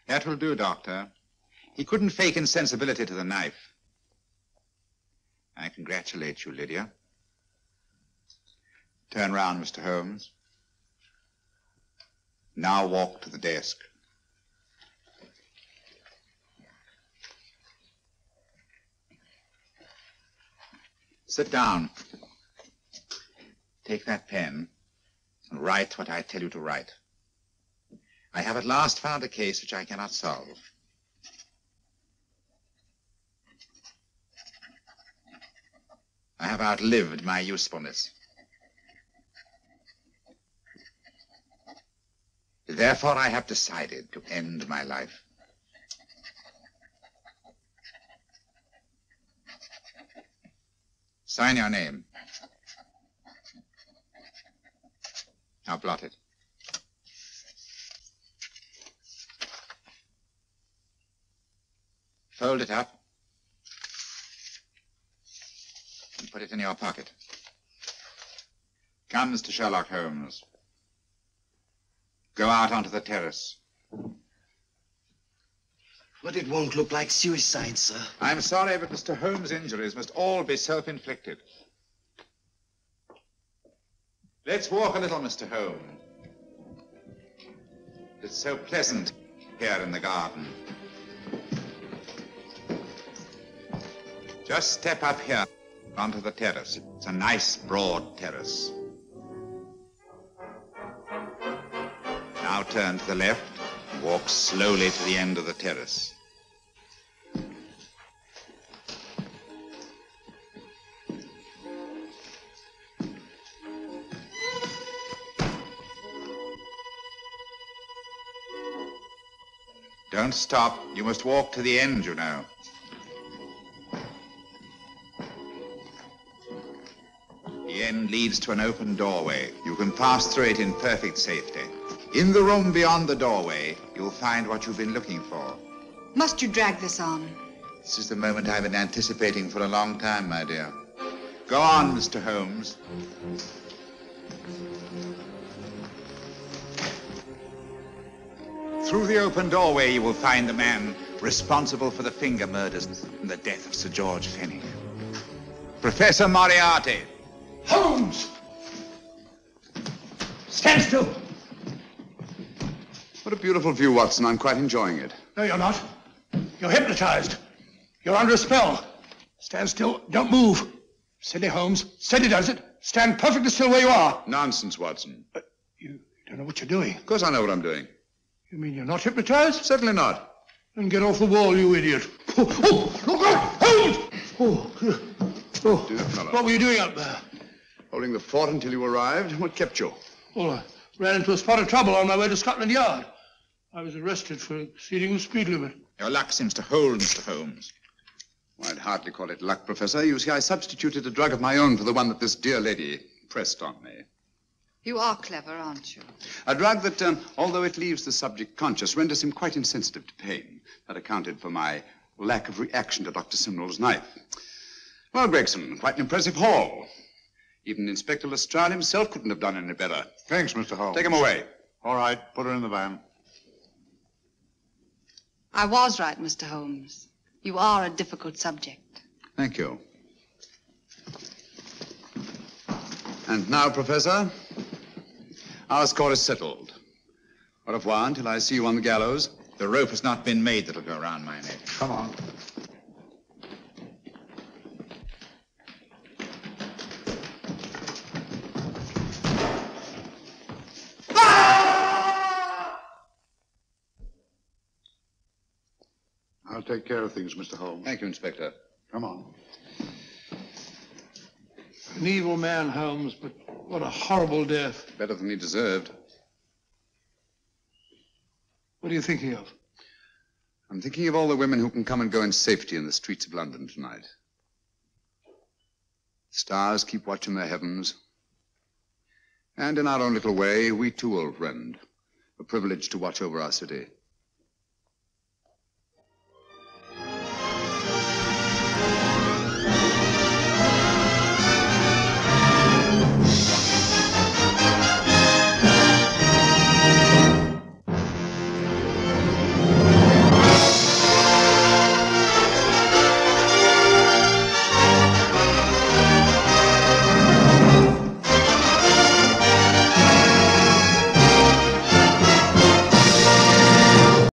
That will do, Doctor. He couldn't fake insensibility to the knife. I congratulate you, Lydia. Turn round, Mr. Holmes. Now walk to the desk. Sit down. Take that pen and write what I tell you to write. I have at last found a case which I cannot solve. I have outlived my usefulness. Therefore, I have decided to end my life. Sign your name. Now blot it. Fold it up and put it in your pocket. Come, Mr. Sherlock Holmes. Go out onto the terrace.
But it won't look like suicide, sir.
I'm sorry, but Mr. Holmes' injuries must all be self-inflicted. Let's walk a little, Mr. Holmes. It's so pleasant here in the garden. Just step up here onto the terrace. It's a nice, broad terrace. Now turn to the left and walk slowly to the end of the terrace. Don't stop. You must walk to the end, you know. The end leads to an open doorway. You can pass through it in perfect safety. In the room beyond the doorway, you'll find what you've been looking for.
Must you drag this on?
This is the moment I've been anticipating for a long time, my dear. Go on, Mr. Holmes. Through the open doorway, you will find the man responsible for the finger murders and the death of Sir George Fenwick. Professor Moriarty.
Holmes! Stand still.
What a beautiful view, Watson. I'm quite enjoying it.
No, you're not. You're hypnotized. You're under a spell. Stand still. Don't move. Steady, Holmes. Steady does it. Stand perfectly still where you are.
Nonsense, Watson.
You don't know what you're doing.
Of course I know what I'm doing.
You mean you're not hypnotized?
Certainly not.
Then get off the wall, you idiot. Oh, look out! Holmes! Oh,
Dear fellow.
What were you doing up there?
Holding the fort until you arrived. What kept you?
Well, I ran into a spot of trouble on my way to Scotland Yard. I was arrested for exceeding the speed limit.
Your luck seems to hold, Mr. Holmes.
Well, I'd hardly call it luck, Professor. You see, I substituted a drug of my own for the one that this dear lady pressed on me.
You are clever, aren't you?
A drug that, although it leaves the subject conscious, renders him quite insensitive to pain. That accounted for my lack of reaction to Dr. Simnel's knife. Well, Gregson, quite an impressive haul. Even Inspector Lestrade himself couldn't have done any better.
Thanks, Mr. Holmes.
Take him away.
All right, put her in the van.
I was right, Mr. Holmes. You are a difficult subject.
Thank you. And now, Professor, our score is settled. Au revoir until I see you on the gallows.
The rope has not been made that'll go around my neck.
Come on.
I'll take care of things, Mr. Holmes.
Thank you, Inspector.
Come on.
An evil man, Holmes, but what a horrible death.
Better than he deserved.
What are you thinking of?
I'm thinking of all the women who can come and go in safety in the streets of London tonight. Stars keep watch in their heavens. And in our own little way, we too, old friend, are privileged to watch over our city.